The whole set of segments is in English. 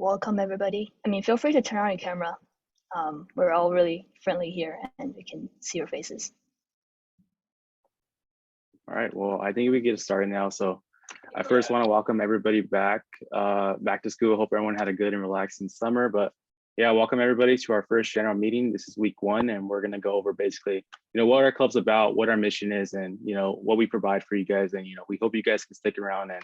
welcome everybody. Feel free to turn on your camera. We're all really friendly here and we can see your faces. All right, well, I think we get started now. So I first want to welcome everybody back to school. Hope everyone had a good and relaxing summer. But yeah, welcome everybody to our first general meeting. This is week 1, and we're going to go over basically, what our club's about, what our mission is, and what we provide for you guys. And we hope you guys can stick around and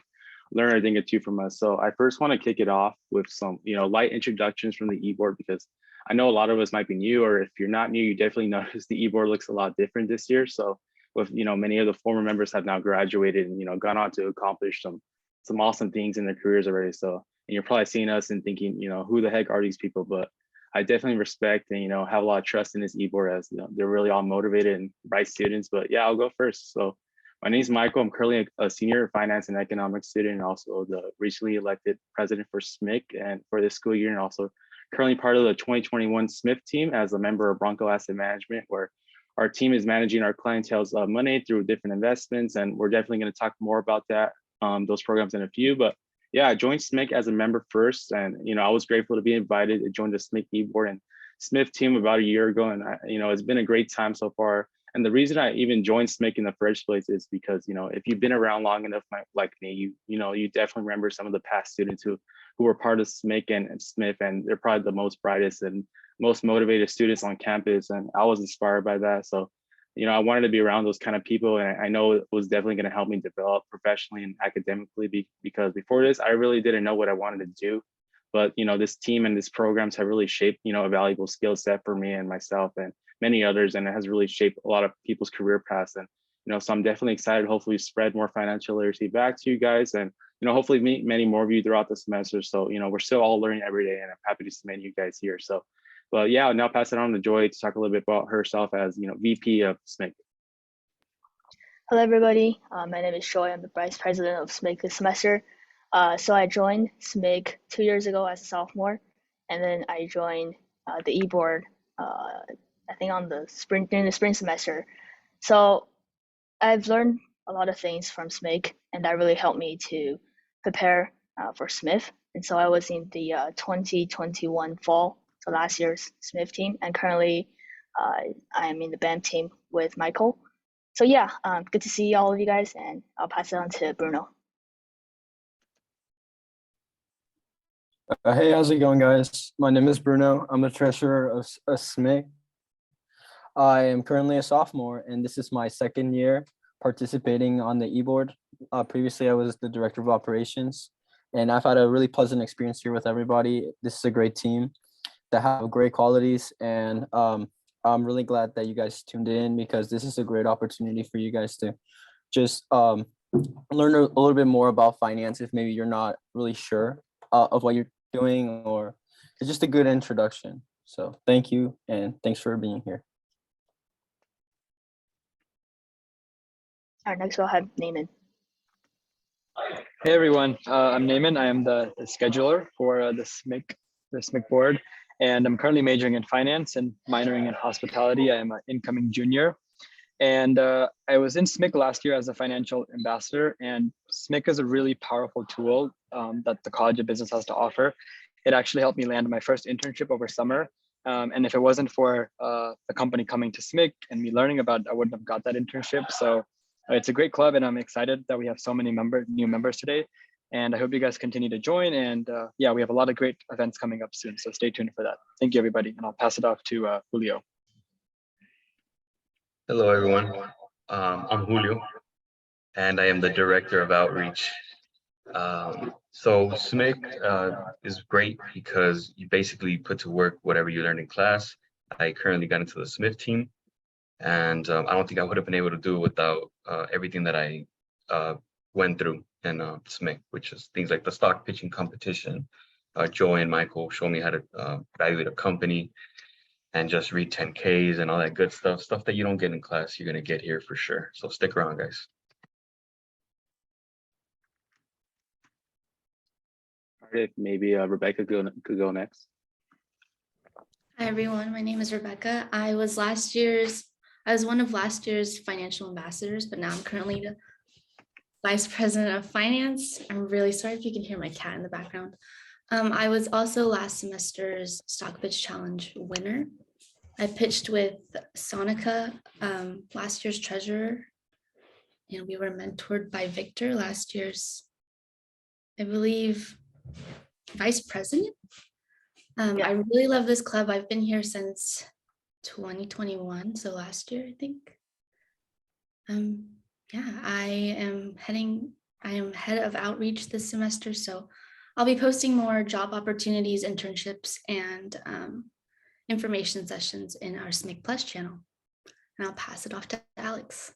learn a thing or two from us. So I first want to kick it off with some light introductions from the e-board, because I know a lot of us might be new, or if you're not new, you definitely notice the e-board looks a lot different this year. So with many of the former members have now graduated and gone on to accomplish some awesome things in their careers already. So, and you're probably seeing us and thinking, who the heck are these people? But I definitely respect and have a lot of trust in this e-board, as they're really all motivated and bright students. But yeah, I'll go first. So my name is Michael. I'm currently a senior finance and economics student, and also the recently elected president for SMIC and for this school year, and also currently part of the 2021 SMIF team as a member of Bronco Asset Management, where our team is managing our clientele's money through different investments. And we're definitely going to talk more about that, those programs in a few. But yeah, I joined SMIC as a member first, and I was grateful to be invited to join the SMIC e-board and SMIF team about a year ago, and it's been a great time so far. And the reason I even joined SMIC in the first place is because if you've been around long enough like me, you definitely remember some of the past students who were part of SMIC and SMIF, and they're probably the most brightest and most motivated students on campus, and I was inspired by that. So I wanted to be around those kind of people, and I know it was definitely going to help me develop professionally and academically, because before this, I really didn't know what I wanted to do. But this team and these programs have really shaped a valuable skill set for me and myself and many others, and it has really shaped a lot of people's career paths. And so I'm definitely excited. Hopefully, spread more financial literacy back to you guys, and hopefully meet many more of you throughout the semester. So we're still all learning every day, and I'm happy to see many of you guys here. So. But yeah, I'll now pass it on to Joy to talk a little bit about herself as VP of SMIC. Hello everybody, my name is Joy. I'm the vice president of SMIC this semester. So I joined SMIC 2 years ago as a sophomore, and then I joined the e-board I think during the spring semester. So I've learned a lot of things from SMIC, and that really helped me to prepare for SMIF. And so I was in the 2021 fall, so last year's SMIF team, and currently I'm in the BAM team with Michael. So yeah, good to see all of you guys, and I'll pass it on to Bruno. Hey, how's it going, guys? My name is Bruno. I'm the treasurer of SMIC. I am currently a sophomore, and this is my second year participating on the e-board. Previously, I was the director of operations, and I've had a really pleasant experience here with everybody. This is a great team that have great qualities, and I'm really glad that you guys tuned in, because this is a great opportunity for you guys to just learn a little bit more about finance if maybe you're not really sure of what you're doing, or it's just a good introduction. So thank you, and thanks for being here. All right, next we'll have Naaman. Hey everyone, I'm Naaman. I am the scheduler for the SMIC board, and I'm currently majoring in finance and minoring in hospitality. I am an incoming junior, and I was in SMIC last year as a financial ambassador, and SMIC is a really powerful tool that the College of Business has to offer. It actually helped me land my first internship over summer, and if it wasn't for the company coming to SMIC and me learning about it, I wouldn't have got that internship. So it's a great club, and I'm excited that we have so many new members today. And I hope you guys continue to join. And yeah, we have a lot of great events coming up soon, so stay tuned for that. Thank you, everybody. And I'll pass it off to Julio. Hello, everyone. I'm Julio, and I am the director of outreach. So SMIC is great because you basically put to work whatever you learn in class. I currently got into the SMIF team, and I don't think I would have been able to do it without everything that I went through in SMIC, which is things like the stock pitching competition. Joy and Michael showed me how to evaluate a company and just read 10Ks and all that good stuff that you don't get in class, you're going to get here for sure. So stick around, guys. All right, maybe Rebecca could go next. Hi, everyone. My name is Rebecca. I was one of last year's financial ambassadors, but now I'm currently the vice president of finance. I'm really sorry if you can hear my cat in the background. I was also last semester's stock pitch challenge winner. I pitched with Sonica, last year's treasurer, and we were mentored by Victor, last year's, I believe, vice president. I really love this club. I've been here since 2021, so last year, I think. Yeah, I am head of outreach this semester, so I'll be posting more job opportunities, internships, and information sessions in our SMIC Plus channel. And I'll pass it off to Alex.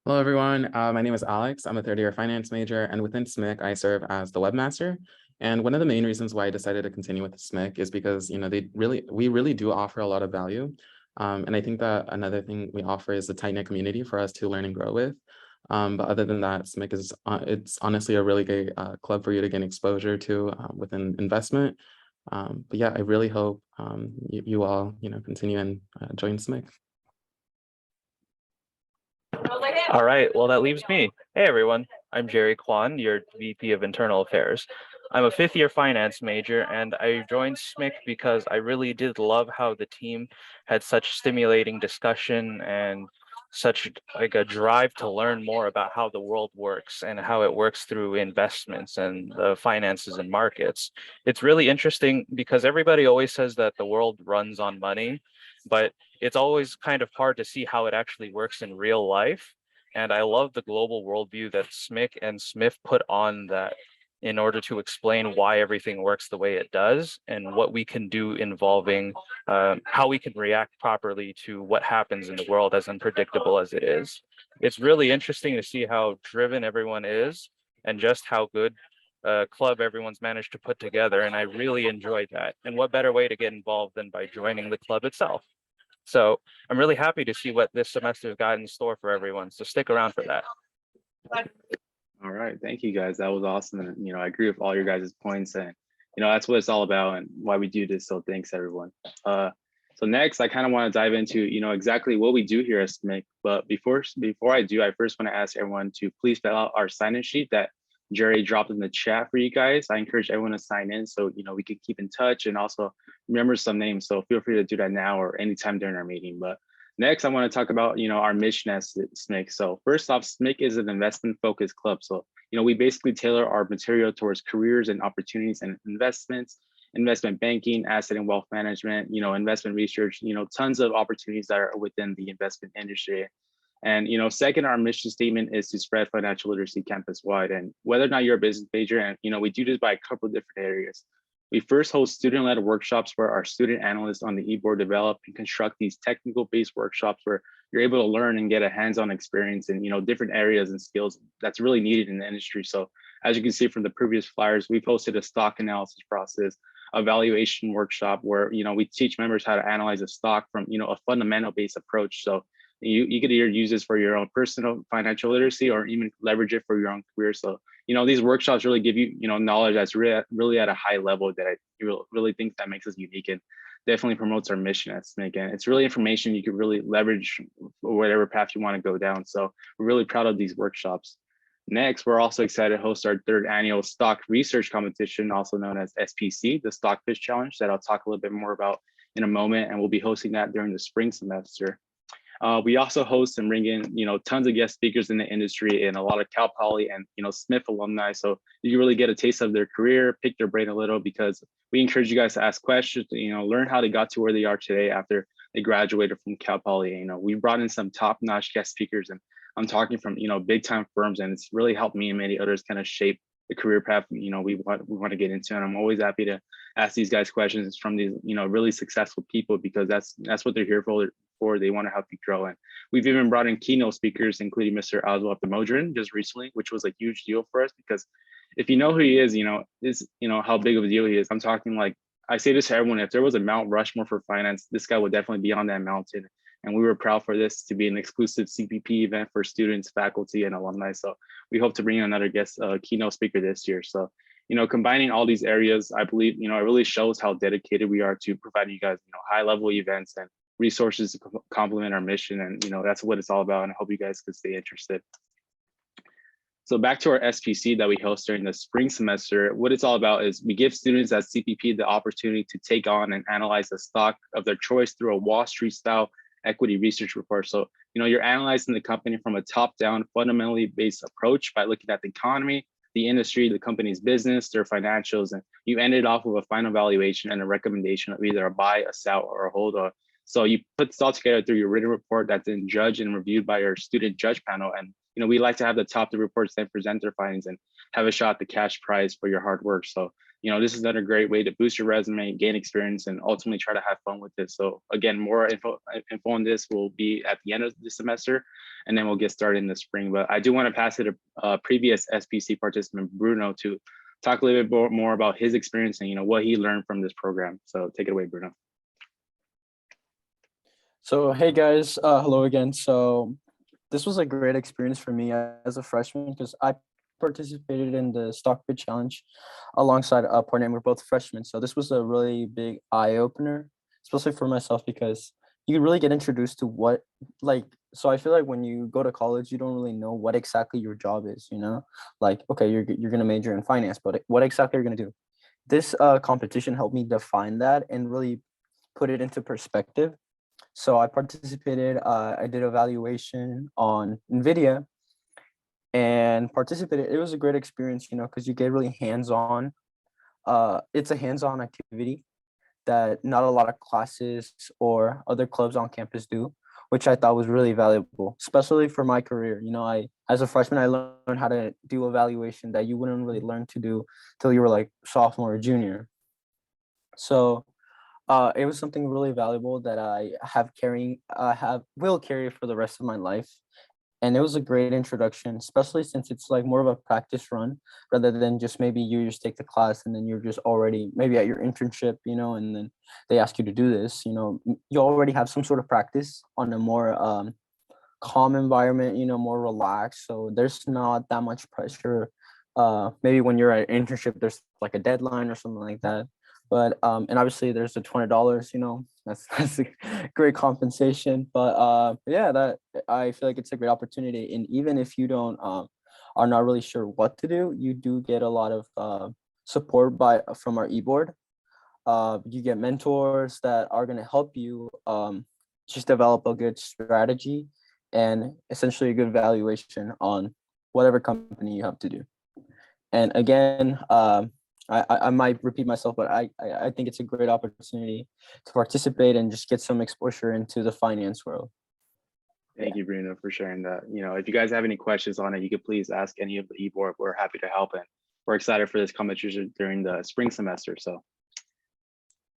Hello, everyone. My name is Alex. I'm a third-year finance major, and within SMIC, I serve as the webmaster. And one of the main reasons why I decided to continue with SMIC is because we really do offer a lot of value. And I think that another thing we offer is a tight-knit community for us to learn and grow with. But other than that, SMIC is it's honestly a really great club for you to gain exposure to within investment. But yeah, I really hope you all continue and join SMIC. All right, well, that leaves me. Hey, everyone. I'm Jerry Kwan, your VP of Internal Affairs. I'm a fifth-year finance major, and I joined SMIC because I really did love how the team had such stimulating discussion and such like a drive to learn more about how the world works and how it works through investments and the finances and markets. It's really interesting because everybody always says that the world runs on money, but it's always kind of hard to see how it actually works in real life. And I love the global worldview that SMIC and SMIF put on that in order to explain why everything works the way it does and what we can do involving how we can react properly to what happens in the world as unpredictable as it is. It's really interesting to see how driven everyone is and just how good club everyone's managed to put together. And I really enjoyed that. And what better way to get involved than by joining the club itself? So I'm really happy to see what this semester's got in store for everyone. So stick around for that. All right, thank you guys. That was awesome. And I agree with all your guys' points, and that's what it's all about and why we do this. So thanks everyone. So next, I kind of want to dive into exactly what we do here at SMIC. But before I do, I first want to ask everyone to please fill out our sign-in sheet that Jerry dropped in the chat for you guys. I encourage everyone to sign in so we can keep in touch and also remember some names. So feel free to do that now or anytime during our meeting. But next, I want to talk about our mission as SMIC. So first off, SMIC is an investment-focused club. So we basically tailor our material towards careers and opportunities and investments, investment banking, asset and wealth management, investment research, tons of opportunities that are within the investment industry. And second, our mission statement is to spread financial literacy campus-wide. And whether or not you're a business major, and we do this by a couple of different areas. We first host student-led workshops where our student analysts on the e-board develop and construct these technical-based workshops where you're able to learn and get a hands-on experience in different areas and skills that's really needed in the industry. So as you can see from the previous flyers, we've hosted a stock analysis process, a valuation workshop where we teach members how to analyze a stock from a fundamental-based approach. So you could either use this for your own personal financial literacy or even leverage it for your own career. So, these workshops really give you, knowledge that's really at a high level that I really think that makes us unique and definitely promotes our mission at SMIC. And it's really information you could really leverage for whatever path you want to go down. So we're really proud of these workshops. Next, we're also excited to host our third annual stock research competition, also known as SPC, the Stock Pitch Challenge, that I'll talk a little bit more about in a moment. And we'll be hosting that during the spring semester. We also host and bring in, tons of guest speakers in the industry and a lot of Cal Poly and, SMIF alumni. So you really get a taste of their career, pick their brain a little, because we encourage you guys to ask questions, learn how they got to where they are today after they graduated from Cal Poly. We brought in some top-notch guest speakers, and I'm talking from, big time firms, and it's really helped me and many others kind of shape the career path, we want to get into. And I'm always happy to ask these guys questions from these, really successful people, because that's what they're here for. They want to help you grow. And we've even brought in keynote speakers, including Mr. Oswald Demodrin just recently, which was a huge deal for us, because if you know who he is, how big of a deal he is. I'm talking like, I say this to everyone, if there was a Mount Rushmore for finance, this guy would definitely be on that mountain. And we were proud for this to be an exclusive CPP event for students, faculty, and alumni. So we hope to bring in another guest keynote speaker this year. So, combining all these areas, I believe, it really shows how dedicated we are to providing you guys, high level events and resources to complement our mission. And, that's what it's all about. And I hope you guys could stay interested. So back to our SPC that we host during the spring semester, what it's all about is we give students at CPP the opportunity to take on and analyze the stock of their choice through a Wall Street style equity research report. So, you're analyzing the company from a top-down, fundamentally based approach by looking at the economy, the industry, the company's business, their financials, and you end it off with a final valuation and a recommendation of either a buy, a sell, or a hold. So you put this all together through your written report that's then judged and reviewed by your student judge panel. And we like to have the top 3 reports then present their findings and have a shot at the cash prize for your hard work. So, this is another great way to boost your resume, gain experience, and ultimately try to have fun with this. So again, more info on this will be at the end of the semester, and then we'll get started in the spring. But I do want to pass it to previous SPC participant, Bruno, to talk a little bit more about his experience and what he learned from this program. So take it away, Bruno. So, hey guys, hello again. So this was a great experience for me as a freshman because I participated in the Stock Pitch Challenge alongside a partner, and we're both freshmen. So this was a really big eye opener, especially for myself, because you really get introduced to so I feel like when you go to college, you don't really know what exactly your job is, like, okay, you're going to major in finance, but what exactly are you going to do? This competition helped me define that and really put it into perspective. So I participated, I did evaluation on NVIDIA and participated. It was a great experience, because you get really hands-on. It's a hands-on activity that not a lot of classes or other clubs on campus do, which I thought was really valuable, especially for my career. As a freshman, I learned how to do evaluation that you wouldn't really learn to do till you were like sophomore or junior. So it was something really valuable that I will carry for the rest of my life. And it was a great introduction, especially since it's like more of a practice run rather than just maybe you just take the class and then you're just already maybe at your internship, and then they ask you to do this, you already have some sort of practice on a more calm environment, more relaxed. So there's not that much pressure. Maybe when you're at an internship, there's like a deadline or something like that. But and obviously there's the $20, that's a great compensation. But yeah, that I feel like it's a great opportunity. And even if you don't are not really sure what to do, you do get a lot of support from our e-board. You get mentors that are going to help you just develop a good strategy and essentially a good valuation on whatever company you have to do. And again, I might repeat myself, but I think it's a great opportunity to participate and just get some exposure into the finance world. Thank you, Bruno, for sharing that. If you guys have any questions on it, you could please ask any of the e-board. We're happy to help, and we're excited for this competition during the spring semester. So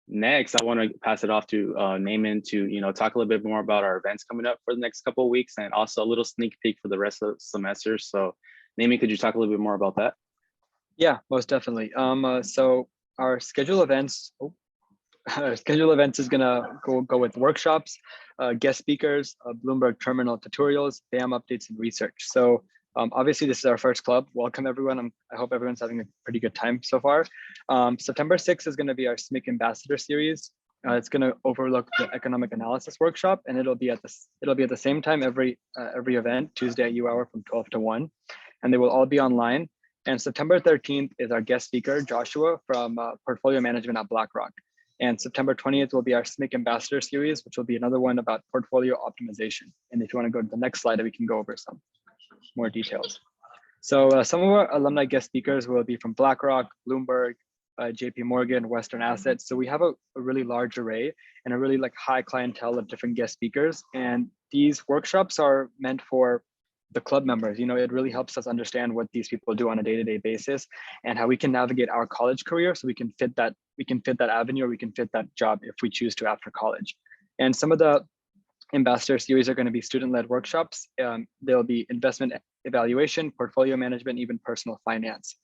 next, I want to pass it off to Naaman to talk a little bit more about our events coming up for the next couple of weeks, and also a little sneak peek for the rest of the semester. So Naaman, could you talk a little bit more about that? Yeah, most definitely. So our schedule events is gonna go with workshops, guest speakers, Bloomberg terminal tutorials, BAM updates, and research. So obviously this is our first club. Welcome everyone. I hope everyone's having a pretty good time so far. September 6th is gonna be our SMIC Ambassador Series. It's gonna overlook the economic analysis workshop, and it'll be at the same time every event, Tuesday at U hour from 12 to 1, and they will all be online. And September 13th is our guest speaker, Joshua from Portfolio Management at BlackRock. And September 20th will be our SMIC Ambassador Series, which will be another one about portfolio optimization. And if you want to go to the next slide, we can go over some more details. So some of our alumni guest speakers will be from BlackRock, Bloomberg, JP Morgan, Western Assets. So we have a really large array and a really high clientele of different guest speakers. And these workshops are meant for the club members. It really helps us understand what these people do on a day-to-day basis and how we can navigate our college career so we can fit that avenue, or we can fit that job if we choose to after college. And some of the ambassador series are going to be student-led workshops. There'll be investment evaluation, portfolio management, even personal finance.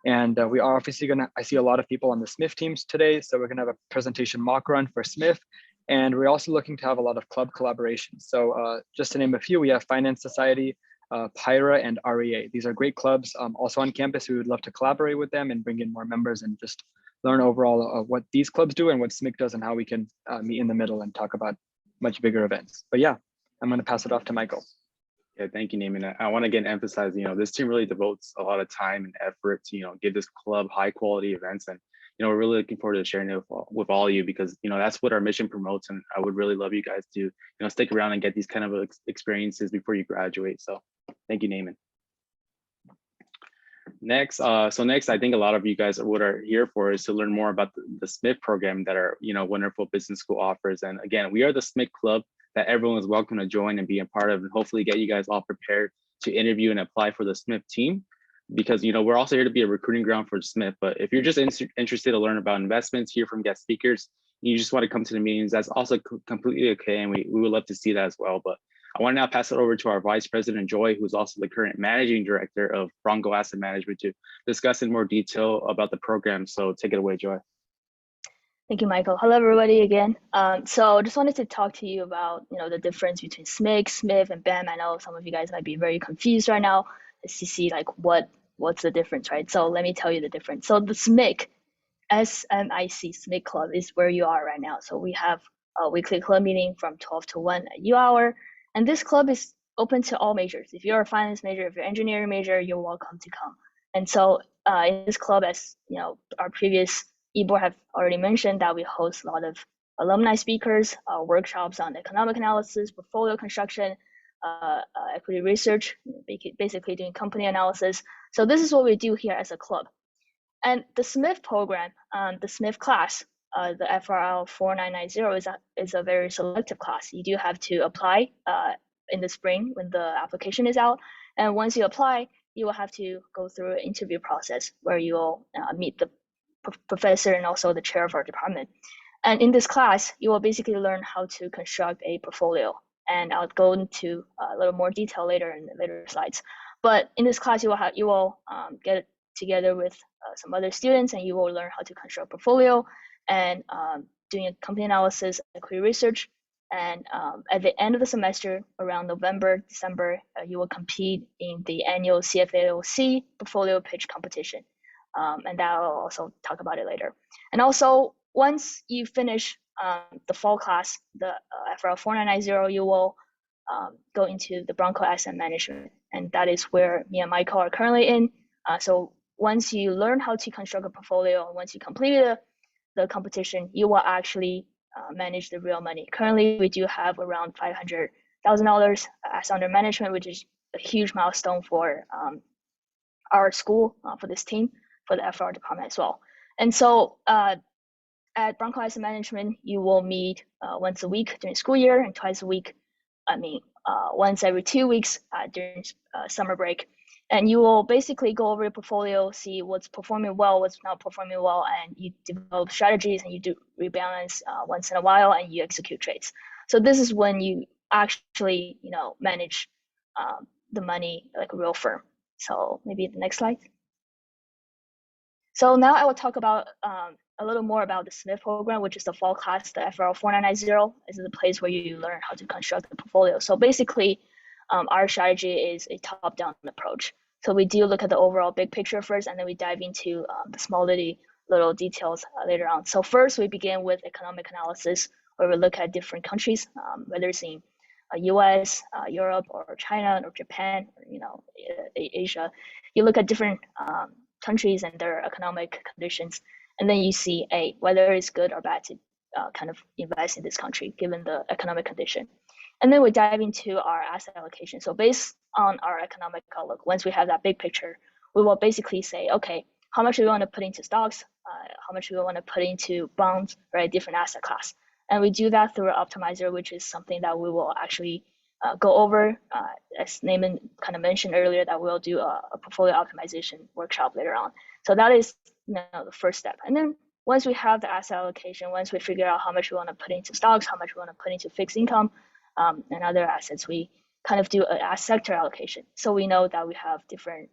And we are obviously I see a lot of people on the SMIF teams today. So we're gonna have a presentation mock run for SMIF. And we're also looking to have a lot of club collaborations. So just to name a few, we have Finance Society, PIRA, and REA. These are great clubs also on campus. We would love to collaborate with them and bring in more members and just learn overall what these clubs do and what SMIC does and how we can meet in the middle and talk about much bigger events. But yeah, I'm gonna pass it off to Michael. Yeah, thank you, Naaman. I want to again emphasize, this team really devotes a lot of time and effort to, give this club high quality events. And, we're really looking forward to sharing it with all of you because, that's what our mission promotes. And I would really love you guys to, stick around and get these kind of experiences before you graduate. So thank you, Naaman. Next, I think a lot of you guys what are here for is to learn more about the SMIF program that our, wonderful business school offers. And again, we are the SMIC club that everyone is welcome to join and be a part of, and hopefully get you guys all prepared to interview and apply for the SMIF team. Because we're also here to be a recruiting ground for SMIF. But if you're just interested to learn about investments, hear from guest speakers, you just want to come to the meetings, that's also completely okay, and we would love to see that as well. But I want to now pass it over to our Vice President, Joy, who's also the current Managing Director of Bronco Asset Management, to discuss in more detail about the program. So take it away, Joy. Thank you, Michael. Hello, everybody again. So just wanted to talk to you about, the difference between SMIC, SMIF, and BAM. I know some of you guys might be very confused right now to see like what's the difference, right? So let me tell you the difference. So the SMIC, SMIC, SMIC Club is where you are right now. So we have a weekly club meeting from 12 to 1 at U hour. And this club is open to all majors. If you're a finance major, if you're an engineering major, you're welcome to come. And so in this club, as our previous e-board have already mentioned, that we host a lot of alumni speakers, workshops on economic analysis, portfolio construction, equity research, basically doing company analysis. So this is what we do here as a club. And the SMIF program, the SMIF class, the FRL 4990 is a very selective class. You do have to apply in the spring when the application is out. And once you apply, you will have to go through an interview process where you will meet the professor and also the chair of our department. And in this class, you will basically learn how to construct a portfolio. And I'll go into a little more detail later in the later slides. But in this class, you will get together with some other students, and you will learn how to construct a portfolio and doing a company analysis, equity research. And at the end of the semester, around November, December, you will compete in the annual CFAOC portfolio pitch competition. And I'll also talk about it later. And also, once you finish the fall class, the FRL 4990, you will go into the Bronco Asset Management. And that is where me and Michael are currently in. So once you learn how to construct a portfolio, and once you complete the competition, you will actually manage the real money. Currently, we do have around $500,000 assets under management, which is a huge milestone for our school, for this team, for the FR department as well. And so at Bronco Asset Management, you will meet once a week during school year and twice a week, once every 2 weeks during summer break. And you will basically go over your portfolio, see what's performing well, what's not performing well, and you develop strategies and you do rebalance once in a while and you execute trades. So this is when you actually, manage the money like a real firm. So maybe the next slide. So now I will talk about a little more about the SMIF program, which is the fall class, the FRL 4990. This is the place where you learn how to construct the portfolio. So basically, our strategy is a top-down approach. So we do look at the overall big picture first, and then we dive into the small little details later on. So first, we begin with economic analysis, where we look at different countries, whether it's in US, Europe, or China, or Japan, or Asia. You look at different countries and their economic conditions, and then you see whether it's good or bad to kind of invest in this country given the economic condition. And then we dive into our asset allocation. So based on our economic outlook, once we have that big picture, we will basically say, okay, how much do we want to put into stocks? How much do we want to put into bonds, right? Different asset class. And we do that through an optimizer, which is something that we will actually go over, as Naaman kind of mentioned earlier, that we'll do a portfolio optimization workshop later on. So that is the first step. And then once we have the asset allocation, once we figure out how much we want to put into stocks, how much we want to put into fixed income, and other assets, we kind of do a sector allocation. So we know that we have different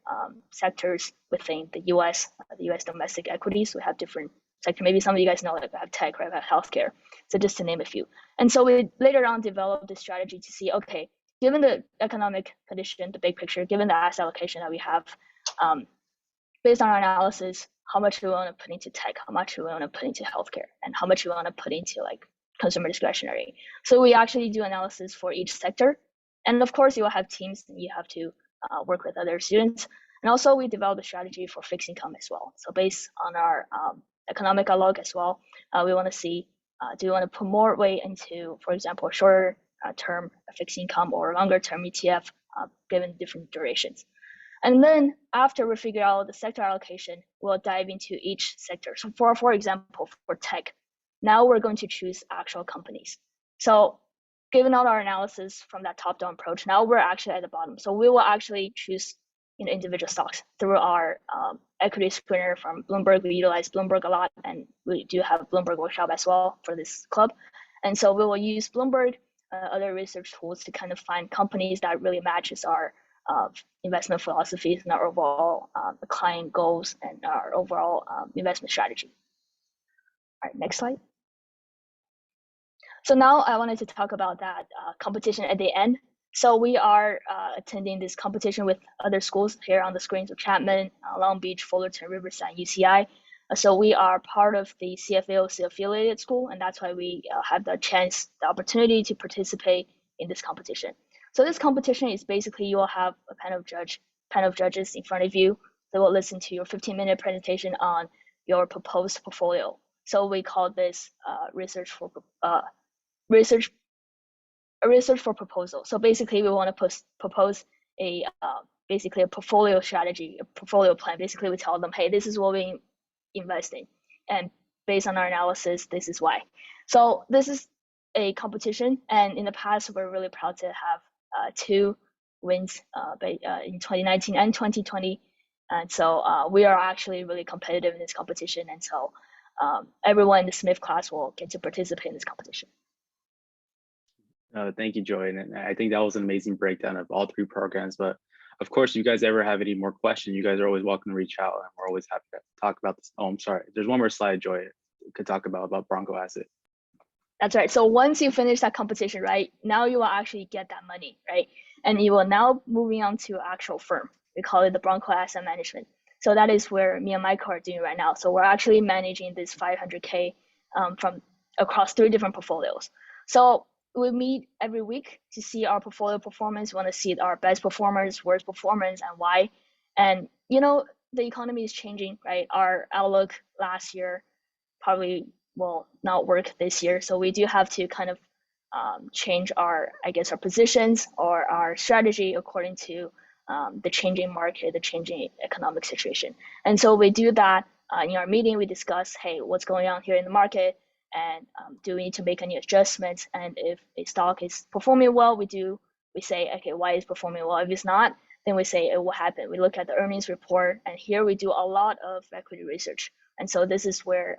sectors within the US domestic equities. We have different sector. Maybe some of you guys know, like we have tech, right? We have healthcare. So just to name a few. And so we later on developed this strategy to see, okay, given the economic condition, the big picture, given the asset allocation that we have, based on our analysis, how much do we want to put into tech, how much do we want to put into healthcare, and how much do we want to put into like consumer discretionary. So we actually do analysis for each sector, And of course, you will have teams and you have to work with other students. And also we developed a strategy for fixed income as well. So based on our economic outlook as well, we want to see, do we want to put more weight into, for example, shorter term fixed income or longer term ETF given different durations. And then after we figure out the sector allocation, we'll dive into each sector. So for example, for tech, now we're going to choose actual companies. So given all our analysis from that top-down approach, now we're actually at the bottom. So we will actually choose individual stocks through our equity screener from Bloomberg. We utilize Bloomberg a lot, and we do have Bloomberg workshop as well for this club. And so we will use Bloomberg, other research tools to kind of find companies that really matches our investment philosophies and our overall client goals and our overall investment strategy. All right, next slide. So now I wanted to talk about that competition at the end. So we are attending this competition with other schools here on the screens of Chapman, Long Beach, Fullerton, Riverside, UCI. So we are part of the CFAOC affiliated school, and that's why we have the opportunity to participate in this competition. So this competition is basically you will have a panel of judges in front of you. They will listen to your 15-minute presentation on your proposed portfolio. So we call this research for proposal. So basically, we want to propose a basically a portfolio strategy, a portfolio plan. Basically, we tell them, hey, this is what we invest in, and based on our analysis, this is why. So this is a competition, and in the past, we're really proud to have 2 wins in 2019 and 2020, and so we are actually really competitive in this competition, and so everyone in the SMIF class will get to participate in this competition. Thank you, Joy. And I think that was an amazing breakdown of all 3 programs. But of course, if you guys ever have any more questions, you guys are always welcome to reach out, and we're always happy to talk about this. Oh, I'm sorry. There's one more slide, Joy, we could talk about Bronco Asset. That's right. So once you finish that competition, right, now you will actually get that money, right? And you will now moving on to actual firm. We call it the Bronco Asset Management. So that is where me and Michael are doing right now. So we're actually managing this 500K from across 3 different portfolios. So we meet every week to see our portfolio performance. We want to see our best performers, worst performance, and why. And the economy is changing, right? Our outlook last year probably will not work this year. So we do have to kind of change our positions or our strategy according to the changing market, the changing economic situation. And so we do that in our meeting. We discuss, hey, what's going on here in the market, and do we need to make any adjustments? And if a stock is performing well, we say, okay, why is it performing well? If it's not, then we say, what happened? We look at the earnings report, and here we do a lot of equity research. And so this is where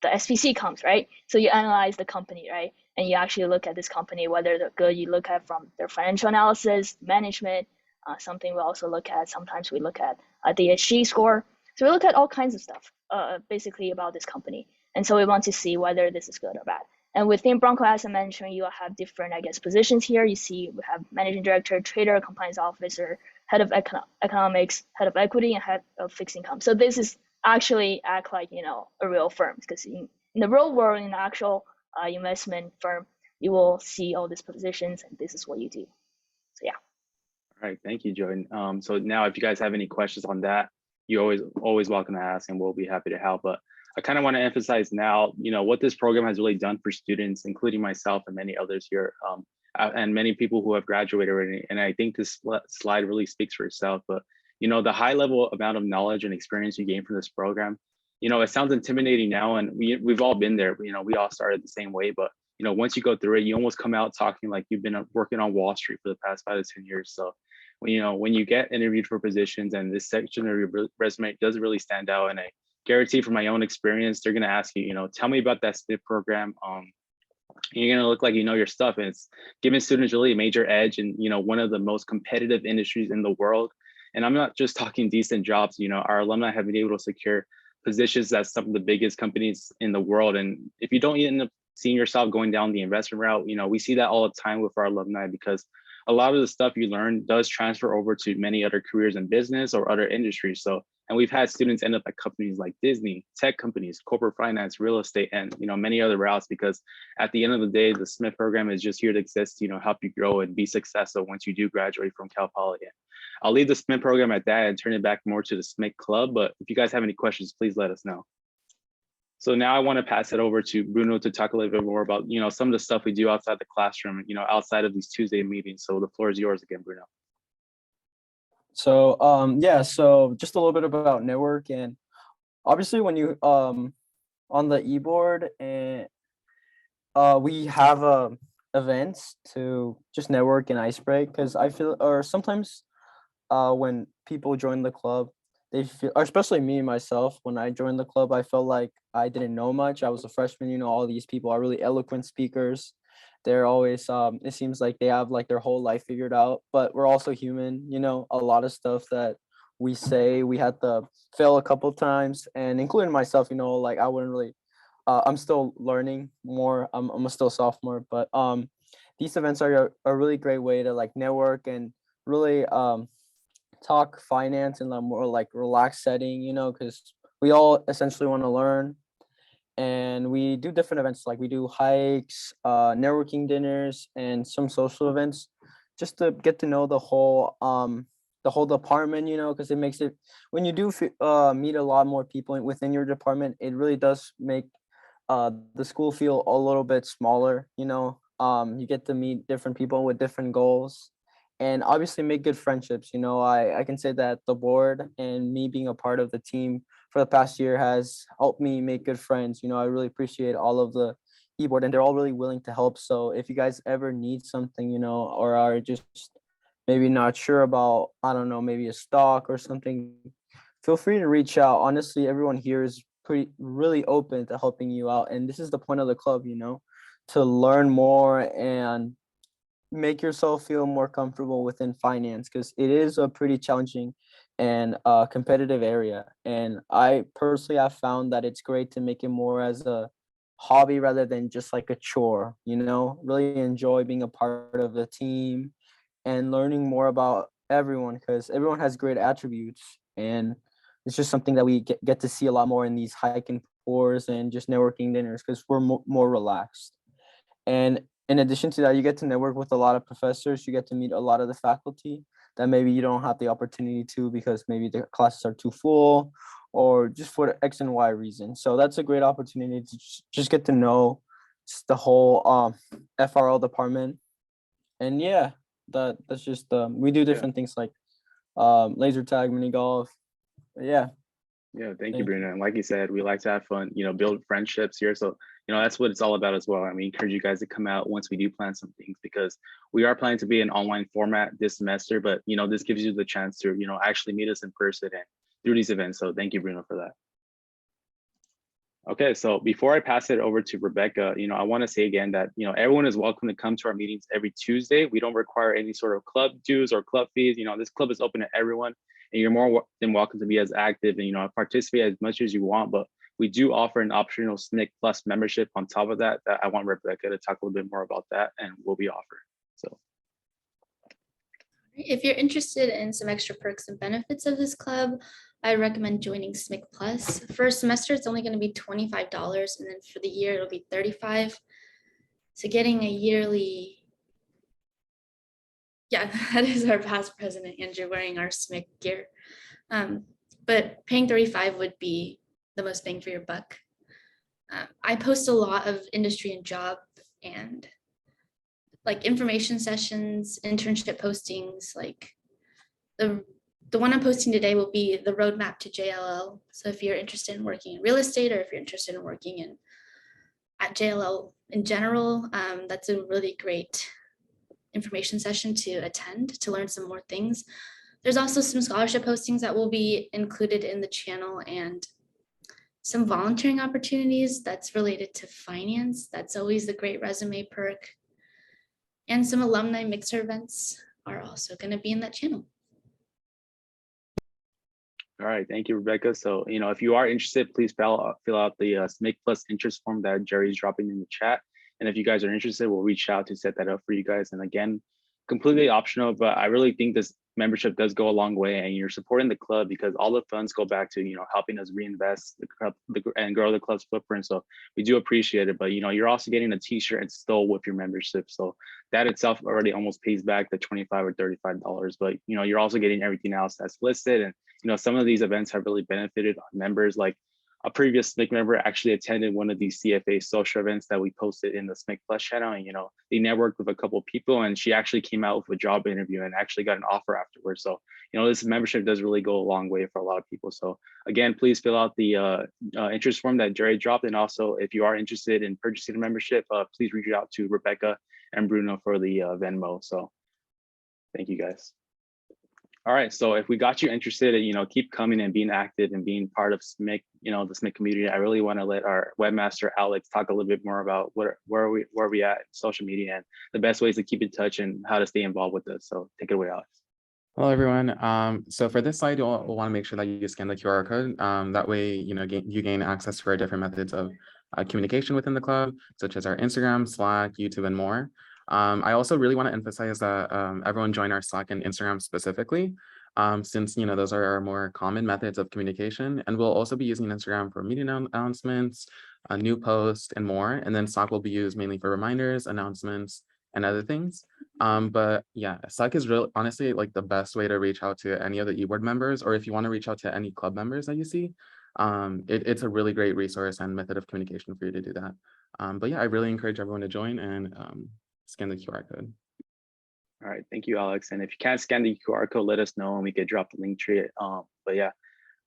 the SPC comes, right? So you analyze the company, right? And you actually look at this company, whether they're good. You look at from their financial analysis, management, something we also look at. Sometimes we look at the ESG score. So we look at all kinds of stuff, basically about this company. And so we want to see whether this is good or bad. And within Bronco Asset Management, you will have different, positions here. You see we have managing director, trader, compliance officer, head of economics, head of equity, and head of fixed income. So this is actually act like, a real firm, because in the real world, in the actual investment firm, you will see all these positions, and this is what you do. So yeah. All right, thank you, Joy. So now if you guys have any questions on that, you're always welcome to ask, and we'll be happy to help. But I kind of want to emphasize now, what this program has really done for students, including myself and many others here, and many people who have graduated already. And I think this slide really speaks for itself. But the high level amount of knowledge and experience you gain from this program, it sounds intimidating now, and we've all been there. We all started the same way, but once you go through it, you almost come out talking like you've been working on Wall Street for the past 5 to 10 years. So when you get interviewed for positions, and this section of your resume does really stand out, and I guarantee from my own experience, they're going to ask you, tell me about that SMIF program. You're going to look like your stuff, and it's giving students really a major edge in one of the most competitive industries in the world. And I'm not just talking decent jobs. Our alumni have been able to secure positions at some of the biggest companies in the world. And if you don't end up seeing yourself going down the investment route, we see that all the time with our alumni, because a lot of the stuff you learn does transfer over to many other careers in business or other industries. So And we've had students end up at companies like Disney, tech companies, corporate finance, real estate, and many other routes, because at the end of the day, the SMIF program is just here to exist, help you grow and be successful once you do graduate from Cal Poly. I'll leave the SMIF program at that and turn it back more to the SMIC club. But if you guys have any questions, please let us know. So now I want to pass it over to Bruno to talk a little bit more about, some of the stuff we do outside the classroom, outside of these Tuesday meetings. So the floor is yours again, Bruno. So yeah, so just a little bit about network. And obviously when you on the e-board, and we have events to just network and ice break, because I feel, or sometimes when people join the club, they feel, or especially me myself, when I joined the club, I felt like I didn't know much. I was a freshman, all these people are really eloquent speakers. They're always it seems like they have like their whole life figured out, but we're also human. A lot of stuff that we say, we had to fail a couple times, and including myself, like I wouldn't really I'm still learning more. I'm a still sophomore, but these events are a really great way to like network and really talk finance in a more like relaxed setting, because we all essentially want to learn. And we do different events, like we do hikes, networking dinners, and some social events, just to get to know the whole department, because it makes it, when you do meet a lot more people within your department, it really does make the school feel a little bit smaller. You get to meet different people with different goals, and obviously make good friendships. I can say that the board and me being a part of the team for the past year has helped me make good friends. I really appreciate all of the e-board, and they're all really willing to help. So if you guys ever need something, or are just maybe not sure about, I don't know, maybe a stock or something, feel free to reach out. Honestly, everyone here is really open to helping you out. And this is the point of the club, to learn more and make yourself feel more comfortable within finance, because it is a pretty challenging and competitive area. And I personally have found that it's great to make it more as a hobby rather than just like a chore. Really enjoy being a part of the team and learning more about everyone, because everyone has great attributes, and it's just something that we get to see a lot more in these hike and pours and just networking dinners, because we're more relaxed. And in addition to that, you get to network with a lot of professors. You get to meet a lot of the faculty that maybe you don't have the opportunity to, because maybe the classes are too full, or just for X and Y reason. So that's a great opportunity to just get to know just the whole FRL department. And yeah, that's just we do different things like laser tag, mini golf. Yeah. Yeah, thank you, Bruno. And like you said, we like to have fun, build friendships here. So, that's what it's all about as well. I mean, encourage you guys to come out once we do plan some things, because we are planning to be an online format this semester, but, this gives you the chance to, actually meet us in person and through these events. So thank you, Bruno, for that. Okay, so before I pass it over to Rebecca, I want to say again that, everyone is welcome to come to our meetings every Tuesday. We don't require any sort of club dues or club fees. This club is open to everyone, and you're more than welcome to be as active and, participate as much as you want. But we do offer an optional SMIC Plus membership on top of that I want Rebecca to talk a little bit more about that, and we'll be offering. So if you're interested in some extra perks and benefits of this club, I recommend joining SMIC Plus. First semester, it's only going to be $25, and then for the year, it'll be $35. So getting a yearly, yeah, that is our past president, Andrew, wearing our SMIC gear. But paying $35 would be the most bang for your buck. I post a lot of industry and job and like information sessions, internship postings. Like the one I'm posting today will be the roadmap to JLL. So if you're interested in working in real estate, or if you're interested in working at JLL in general, that's a really great information session to attend to learn some more things. There's also some scholarship postings that will be included in the channel, and some volunteering opportunities that's related to finance. That's always the great resume perk. And some alumni mixer events are also going to be in that channel. all right, thank you, Rebecca. So, if you are interested, please fill out the SMIC Plus interest form that Jerry's dropping in the chat. And if you guys are interested, we'll reach out to set that up for you guys. And again, completely optional, but I really think this membership does go a long way, and you're supporting the club because all the funds go back to, helping us reinvest the club and grow the club's footprint. So we do appreciate it, but you're also getting a t-shirt and still with your membership. So that itself already almost pays back the $25 or $35, but you're also getting everything else that's listed. And some of these events have really benefited our members. Like a previous SMIC member actually attended one of these CFA social events that we posted in the SMIC Plus channel, and they networked with a couple of people, and she actually came out with a job interview and actually got an offer afterwards. So this membership does really go a long way for a lot of people. So again, please fill out the interest form that Jerry dropped, and also if you are interested in purchasing a membership, please reach out to Rebecca and Bruno for the Venmo. So thank you guys. All right, so if we got you interested in, keep coming and being active and being part of SMIC, the SMIC community, I really want to let our webmaster, Alex, talk a little bit more about where are we at in social media and the best ways to keep in touch and how to stay involved with us. So take it away, Alex. Hello, everyone. So for this slide, you'll want to make sure that you scan the QR code. That way, you gain access to our different methods of communication within the club, such as our Instagram, Slack, YouTube, and more. I also really want to emphasize that everyone join our Slack and Instagram specifically, since those are our more common methods of communication. And we'll also be using Instagram for meeting announcements, new posts, and more. And then Slack will be used mainly for reminders, announcements, and other things. But yeah, Slack is honestly like the best way to reach out to any of the eBoard members, or if you want to reach out to any club members that you see. It's a really great resource and method of communication for you to do that. But yeah, I really encourage everyone to join and scan the QR code. All right, thank you, Alex. And if you can't scan the QR code, let us know and we could drop the link tree. But yeah,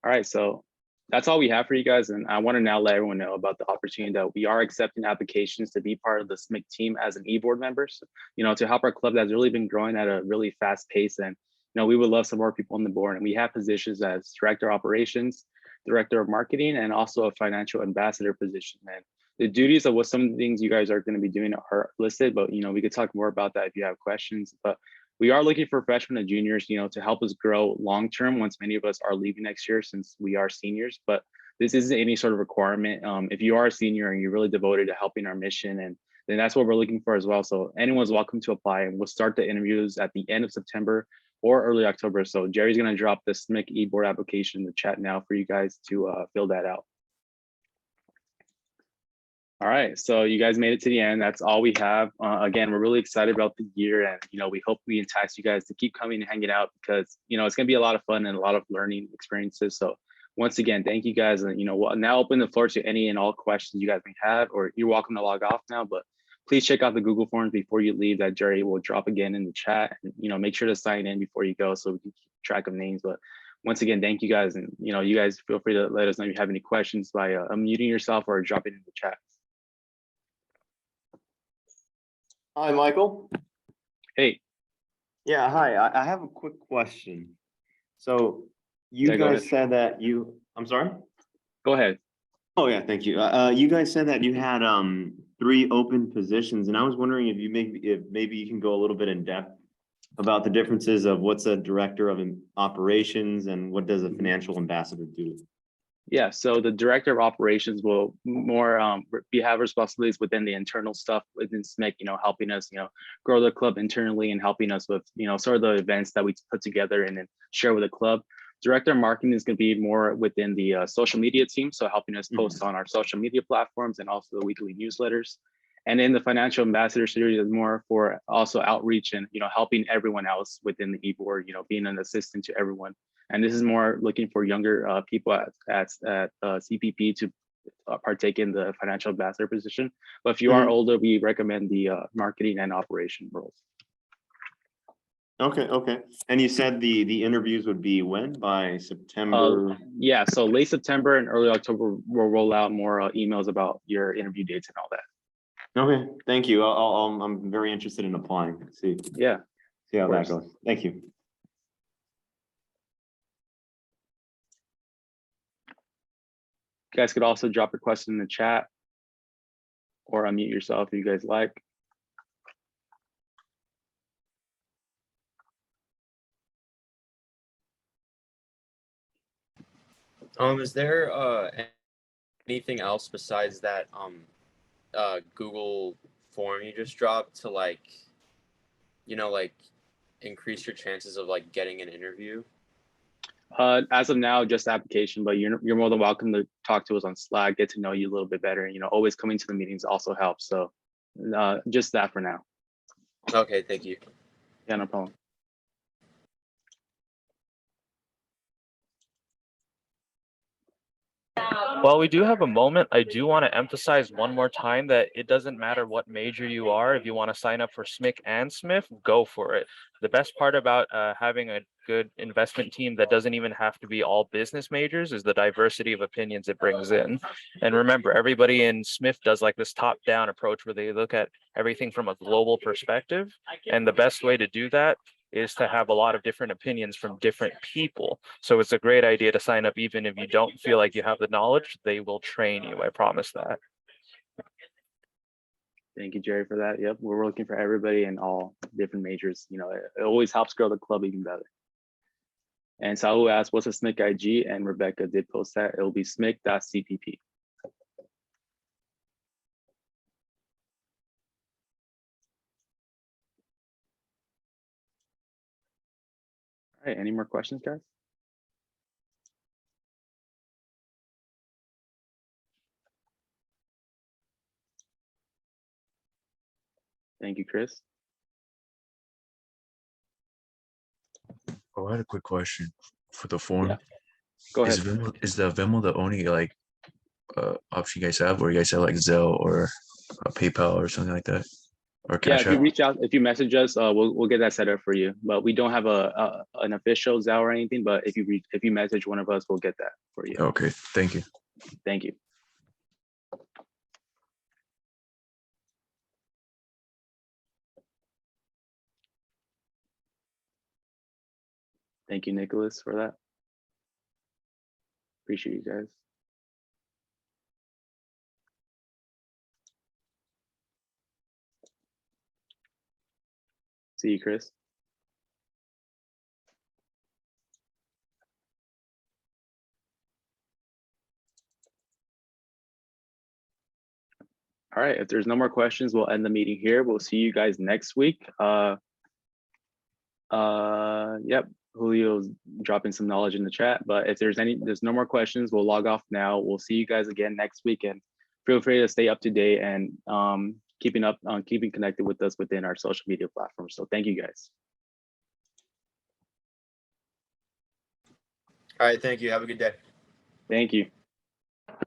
all right, so that's all we have for you guys. And I want to now let everyone know about the opportunity that we are accepting applications to be part of the SMIC team as an eBoard member. So, to help our club that's really been growing at a really fast pace. And, we would love some more people on the board. And we have positions as director of operations, director of marketing, and also a financial ambassador position. And the duties of what some of the things you guys are going to be doing are listed, but we could talk more about that if you have questions. But we are looking for freshmen and juniors, to help us grow long term once many of us are leaving next year, since we are seniors. But this isn't any sort of requirement. If you are a senior and you're really devoted to helping our mission, and then that's what we're looking for as well. So anyone's welcome to apply, and we'll start the interviews at the end of September or early October. So Jerry's going to drop the SMIC eBoard application in the chat now for you guys to fill that out. All right, so you guys made it to the end. That's all we have. Again, we're really excited about the year, and we hope we entice you guys to keep coming and hanging out, because it's going to be a lot of fun and a lot of learning experiences. So once again, thank you guys, and we'll now open the floor to any and all questions you guys may have, or you're welcome to log off now. But please check out the Google Forms before you leave that Jerry will drop again in the chat. And, make sure to sign in before you go so we can keep track of names. But once again, thank you guys, and you guys feel free to let us know if you have any questions by unmuting yourself or dropping in the chat. Hi, Michael. Hey. Yeah, hi. I have a quick question. So you Yeah, guys said that I'm sorry? Go ahead. Oh yeah, thank you. You guys said that you had 3 open positions, and I was wondering if maybe you can go a little bit in depth about the differences of what's a director of operations and what does a financial ambassador do? Yeah, so the director of operations will more have responsibilities within the internal stuff within SMIC, helping us, grow the club internally and helping us with, sort of the events that we put together and then share with the club. Director of marketing is going to be more within the social media team, so helping us post on our social media platforms and also the weekly newsletters. And then the financial ambassador series is more for also outreach and, helping everyone else within the eBoard, being an assistant to everyone. And this is more looking for younger people at CPP to partake in the financial ambassador position. But if you are older, we recommend the marketing and operation roles. Okay. And you said the interviews would be when? By September? Yeah, so late September and early October, we'll roll out more emails about your interview dates and all that. Okay, thank you. I'm very interested in applying. See how that goes. Thank you. You guys could also drop a question in the chat or unmute yourself if you guys like. Is there anything else besides that Google form you just dropped to like increase your chances of like getting an interview? As of now, just application, but you're more than welcome to talk to us on Slack, get to know you a little bit better. You know, always coming to the meetings also helps. So just that for now. Okay, thank you. Yeah, no problem. While we do have a moment, I do want to emphasize one more time that it doesn't matter what major you are. If you want to sign up for SMIC and SMIF, go for it. The best part about having a good investment team that doesn't even have to be all business majors is the diversity of opinions it brings in. And remember, everybody in SMIF does like this top-down approach where they look at everything from a global perspective. And the best way to do that is to have a lot of different opinions from different people. So it's a great idea to sign up even if you don't feel like you have the knowledge. They will train you, I promise that. Thank you, Jerry, for that. Yep, we're looking for everybody in all different majors. You know, it always helps grow the club even better. And Saul asked, what's a SMIC IG? And Rebecca did post that. It will be smic.cpp. All right, any more questions, guys? Thank you, Chris. Oh, I had a quick question for the form. Yeah. Go ahead. Is the Venmo the only like option you guys have, or you guys have like Zelle or PayPal or something like that, or Yeah, Cash if you App? reach out, if you message us, we'll get that set up for you. But we don't have an official Zelle or anything. But if you message one of us, we'll get that for you. Okay, thank you. Thank you. Thank you, Nicholas, for that. Appreciate you guys. See you, Chris. All right, if there's no more questions, we'll end the meeting here. We'll see you guys next week. Yep, Julio's dropping some knowledge in the chat, but if there's no more questions, we'll log off now. We'll see you guys again next week, and feel free to stay up to date and keeping connected with us within our social media platforms. So thank you guys. All right, thank you. Have a good day. Thank you.